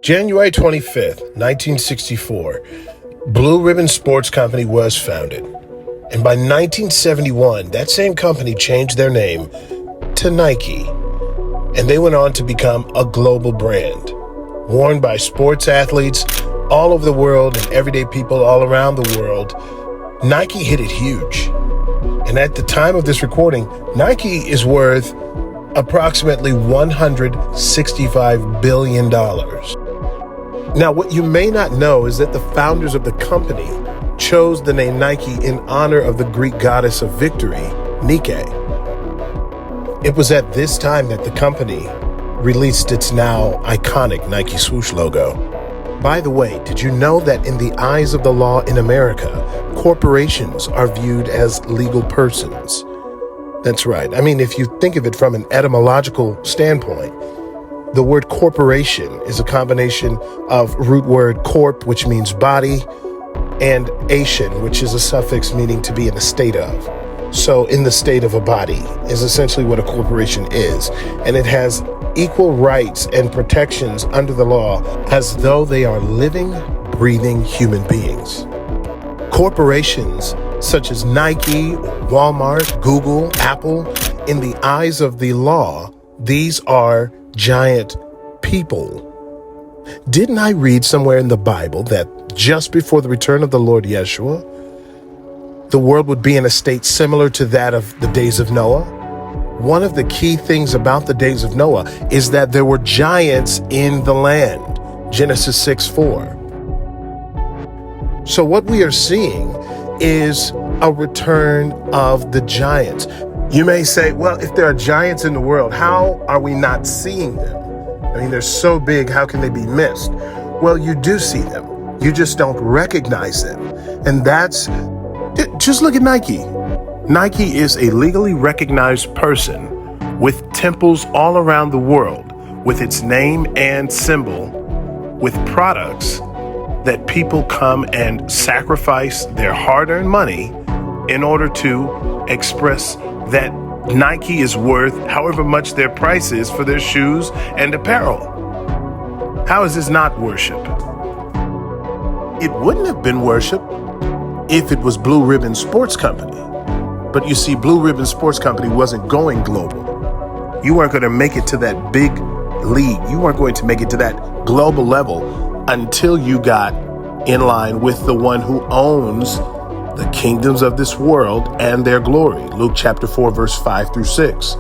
January 25th, 1964, Blue Ribbon Sports Company was founded. And by 1971, that same company changed their name to Nike. And they went on to become a global brand, worn by sports athletes all over the world and everyday people all around the world. Nike hit it huge. And at the time of this recording, Nike is worth approximately $165 billion. Now, what you may not know is that the founders of the company chose the name Nike in honor of the Greek goddess of victory, Nike. It was at this time that the company released its now iconic Nike swoosh logo. By the way, did you know that in the eyes of the law in America, corporations are viewed as legal persons? That's right. I mean, if you think of it from an etymological standpoint, the word corporation is a combination of root word corp, which means body, and ation, which is a suffix meaning to be in a state of. So in the state of a body is essentially what a corporation is. And it has equal rights and protections under the law as though they are living, breathing human beings. Corporations such as Nike, Walmart, Google, Apple, in the eyes of the law, these are giant people. Didn't I read somewhere in the Bible that just before the return of the Lord Yeshua, the world would be in a state similar to that of the days of Noah? One of the key things about the days of Noah is that there were giants in the land. Genesis 6:4. So what we are seeing is a return of the giants. You may say, well, if there are giants in the world, how are we not seeing them? I mean, they're so big, how can they be missed? Well, you do see them. You just don't recognize them. And just look at Nike. Nike is a legally recognized person with temples all around the world, with its name and symbol, with products that people come and sacrifice their hard-earned money in order to express that Nike is worth however much their price is for their shoes and apparel. How is this not worship? It wouldn't have been worship if it was Blue Ribbon Sports Company. But you see, Blue Ribbon Sports Company wasn't going global. You weren't going to make it to that big league. You weren't going to make it to that global level until you got in line with the one who owns the kingdoms of this world and their glory. Luke chapter 4, verse 5 through 6.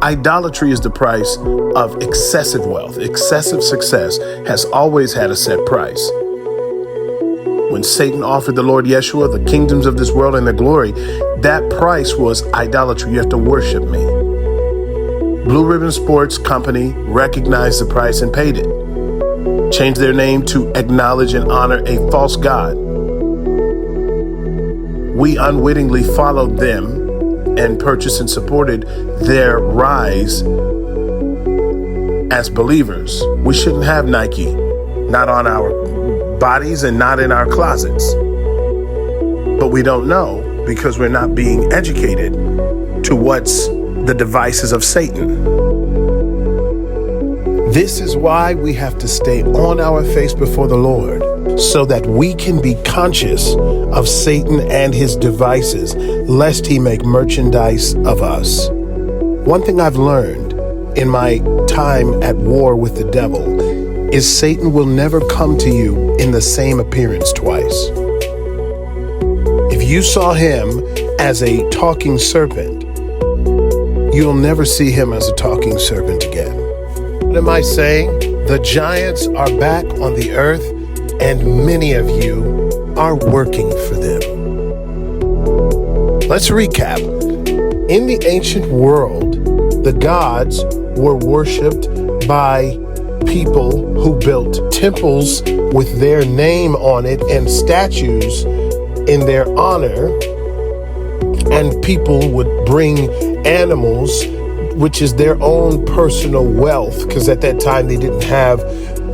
Idolatry is the price of excessive wealth. Excessive success has always had a set price. When Satan offered the Lord Yeshua the kingdoms of this world and their glory, that price was idolatry. You have to worship me. Blue Ribbon Sports Company recognized the price and paid it. Changed their name to acknowledge and honor a false god. We unwittingly followed them and purchased and supported their rise as believers. We shouldn't have Nike, not on our bodies and not in our closets. But we don't know because we're not being educated to what's the devices of Satan. This is why we have to stay on our face before the Lord, so that we can be conscious of Satan and his devices, lest he make merchandise of us. One thing I've learned in my time at war with the devil is Satan will never come to you in the same appearance twice. If you saw him as a talking serpent, you'll never see him as a talking serpent again. What am I saying? The giants are back on the earth, and many of you are working for them. Let's recap. In the ancient world, the gods were worshipped by people who built temples with their name on it and statues in their honor. And people would bring animals, which is their own personal wealth, because at that time they didn't have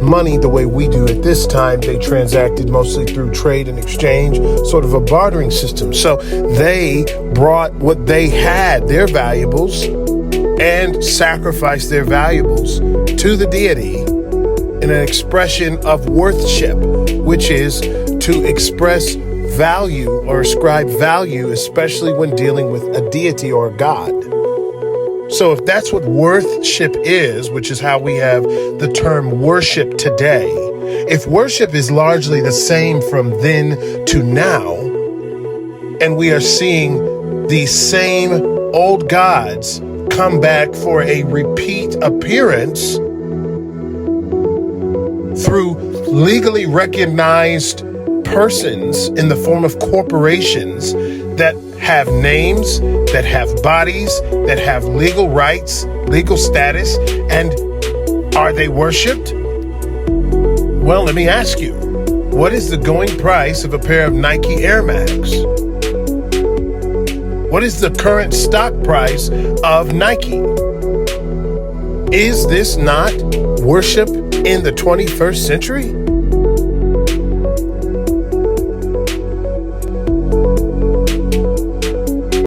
money the way we do at this time. They transacted mostly through trade and exchange, sort of a bartering system. So they brought what they had, their valuables, and sacrificed their valuables to the deity in an expression of worthship, which is to express value or ascribe value, especially when dealing with a deity or a god. So if that's what worthship is, which is how we have the term worship today, if worship is largely the same from then to now, and we are seeing these same old gods come back for a repeat appearance through legally recognized persons in the form of corporations that have names, that have bodies, that have legal rights, legal status, and are they worshipped? Well, let me ask you, what is the going price of a pair of Nike Air Max? What is the current stock price of Nike? Is this not worship in the 21st century?